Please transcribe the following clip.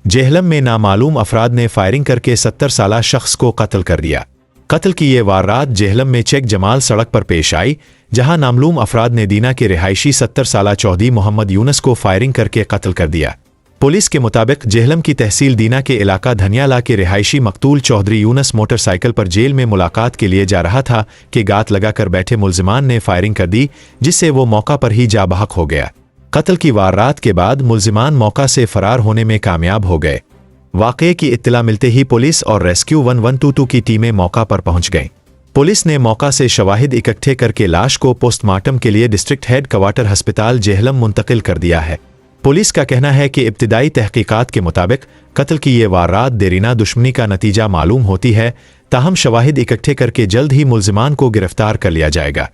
जहलम में नामालूम अफराद ने फायरिंग करके 70 साला शख्स को कत्ल कर दिया। कत्ल की ये वारदात जहलम में चेक जमाल सड़क पर पेश आई, जहां नामालूम अफराद ने दीना के रिहायशी 70 साला चौधरी मोहम्मद यूनुस को फायरिंग करके कत्ल कर दिया। पुलिस के मुताबिक जहलम की तहसील दीना के इलाका धनियाला के रिहायशी मकतूल चौधरी यूनुस मोटरसाइकिल पर जेल में मुलाकात के लिए जा रहा था कि गात लगाकर बैठे मुलजिमान ने फायरिंग कर दी, जिससे वो मौका पर ही जा बहक हो गया। कत्ल की वारदात के बाद मुलजिमान मौका से फरार होने में कामयाब हो गए। वाक़ये की इत्तला मिलते ही पुलिस और रेस्क्यू 1122 की टीमें मौका पर पहुंच गईं। पुलिस ने मौका से शवाहिद इकट्ठे करके लाश को पोस्टमार्टम के लिए डिस्ट्रिक्ट हेड क्वार्टर अस्पताल जहलम मुंतकिल कर दिया है। पुलिस का कहना है कि इब्तिदाई तहकीकात के मुताबिक कत्ल की ये वारदात देरीना दुश्मनी का नतीजा मालूम होती है, ताहम शवाहिद इकट्ठे करके जल्द ही मुलजिमान को गिरफ्तार कर लिया जाएगा।